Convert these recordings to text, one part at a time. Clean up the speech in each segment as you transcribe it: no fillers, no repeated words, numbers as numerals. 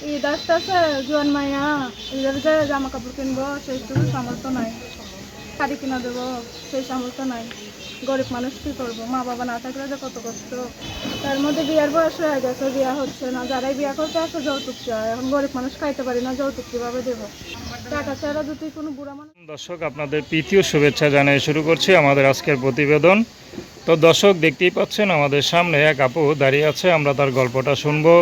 ঈদ আসতেছে, জোয়ান মাইয়া ঈদের যে জামা কাপড় কিনবো সেইটুকু সামর্থ্য নাই, শাড়ি কিনা দেবো সেই সামর্থ্য নাই। গরিব মানুষ কী করবো, মা বাবা না থাকলে যে কত কষ্ট। তার মধ্যে বিয়ার বয়স হয়ে গেছে, বিয়া হচ্ছে না, যারাই বিয়া করতে আসে যৌতুক চায়। এখন গরিব মানুষ খাইতে পারি না, যৌতুক কীভাবে দেবো? টাকা ছাড়া যদি কোনো বুড়া মানুষ। দর্শক, আপনাদের প্রীতীয় শুভেচ্ছা জানিয়ে শুরু করছি আমাদের আজকের প্রতিবেদন। তো দর্শক, দেখতেই পাচ্ছেন আমাদের সামনে এক আপু দাঁড়িয়ে আছে। আমরা তার গল্পটা শুনবো,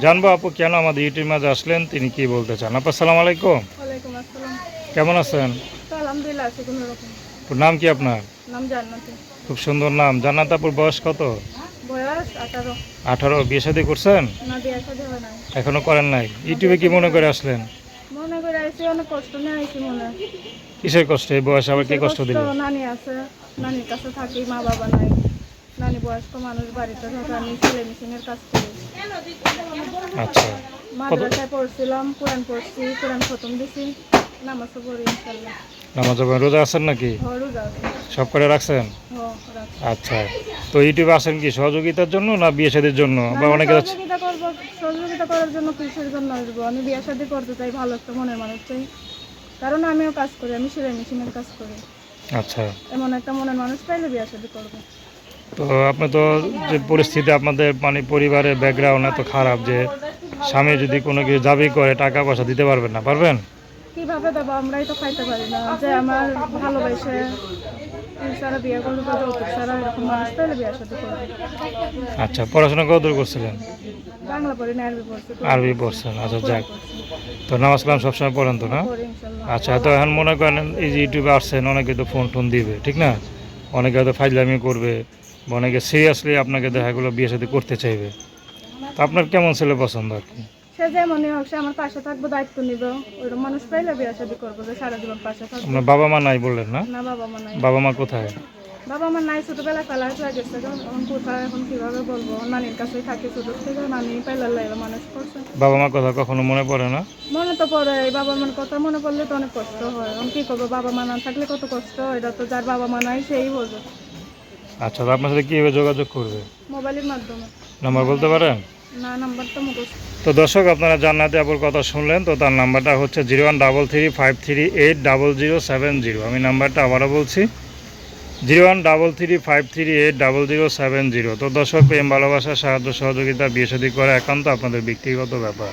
জানবো আপু কেন আমাদের ইউটিউব মাঝে আসলেন, তিনি কি বলতে চান। আপু আসসালামু আলাইকুম, ওয়ালাইকুম আসসালাম। কেমন আছেন? তো আলহামদুলিল্লাহ আছে কোনো রকম। আপুর নাম কি আপনার? নাম জান্নাতি। খুব সুন্দর নাম। জান্নাত আপুর বয়স কত? বয়স 18। 18। বিয়ে শাদী করছেন? না, বিয়ে শাদী হয় নাই। এখনো করেন নাই? ইউটিউবে কি মনে করে আসলেন? মনে করে আইসি, অনেক কষ্ট নিয়ে আইসি মনে। কিসের কষ্ট? এই বয়সে আবার কি কষ্ট দিল? নানি আছে, নানির কাছে থাকি, মা বাবা নাই। নানি বয়স্ক মানুষ, বাড়িতে থাকে, আমি সেলাই মেশিনের কাজ করি। আচ্ছা, মাদ্রাসায় পড়ছিলাম, কোরআন পড়ছি, কোরআন খতম দিছি, নামাজও পড়ি ইনশাল্লাহ। নামাজ পড়েন? রোজা আছেন নাকি? রোজা আছে। সব করে রাখছেন? রাখছি। আচ্ছা, তো ইউটিউবে আসেন কি সহযোগিতার জন্য না বিয়ে শাদীর জন্য? বা অনেকে সহযোগিতা করবো, সহযোগিতা করার জন্য কিসের জন্য আসবো? আমি বিয়ে শাদী করতে চাই, ভালো একটা মনের মানুষ চাই, কারণ আমিও কাজ করি, আমি সেলাই মেশিনের কাজ করি। আচ্ছা, এমন একটা মনের মানুষ পাইলে বিয়ে শাদী করবো। তো আপনি তো যে পরিস্থিতি আপনাদের মানে পরিবারের ব্যাকগ্রাউন্ড এত খারাপ যে স্বামী যদি কোনো কিছু দাবি করে টাকা পয়সা দিতে পারবেন না? পারবেন? কিভাবে দেবো? আমরাই তো খাইতে পারি না। যে আমার ভালোবাসে সারা বিয়ে করবো, যৌতুক সারা এরকম মানুষ পেলে বিয়ে সাথে করবো। আচ্ছা, পড়াশোনা কতদূর করছিলেন? বাংলা পড়ি না, আরবি পড়ছি। আরবি পড়ছেন? আচ্ছা, যাক। তো নামাজ কালাম সবসময় পড়েন তো না? পড়ি ইনশাল্লাহ। আচ্ছা, তো এখন মনে করেন এই যে ইউটিউবে আসছেন, অনেকে তো ফোন টোন দিবে, ঠিক না? অনেকে হয়তো ফাইজলামি করবে, বা অনেকে সিরিয়াসলি আপনাকে দেখাগুলো বিয়ে সাথে করতে চাইবে। তো আপনার কেমন ছেলে পছন্দ আর কি? সে যেমনই হোক, সে আমার পাশে থাকবো, দায়িত্ব নিব, ওইরকম মানুষ পাইলে বিয়ে শাদী করবো, যে সারা জীবন পাশে থাকবো। আপনার বাবা মা নাই বললেন না? না, বাবা মা নাই। বাবা মা কোথায়? বাবা মা নাই, ছোটবেলায় ফেলা হয়ে গেছে। এখন কোথায়, এখন কিভাবে বলবো? নানির কাছেই থাকি ছোট থেকে, নানি পাইলে লাইলে মানুষ করছে। বাবা মার কথা কখনো মনে পড়ে না? মনে তো পড়ে, বাবা মার কথা মনে পড়লে তো অনেক কষ্ট হয়। এখন কি করবো, বাবা মা না থাকলে কত কষ্ট। এটা তো যার বাবা মা নাই সেই বোঝে। আচ্ছা, তো আপনার সাথে কীভাবে যোগাযোগ করবে? মোবাইলের মাধ্যমে। নাম্বার বলতে পারেন? না, নাম্বার তো মুখস্থ। তো দর্শক, আপনারা জান্নাতি আপুর কথা শুনলেন। তো তার নাম্বারটা হচ্ছে 0133538070। আমি নাম্বারটা আবারও বলছি, 0133538070। তো দর্শক, প্রেম ভালোবাসা সাহায্য সহযোগিতা বিয়ে শাদী করা একান্ত আপনাদের ব্যক্তিগত ব্যাপার।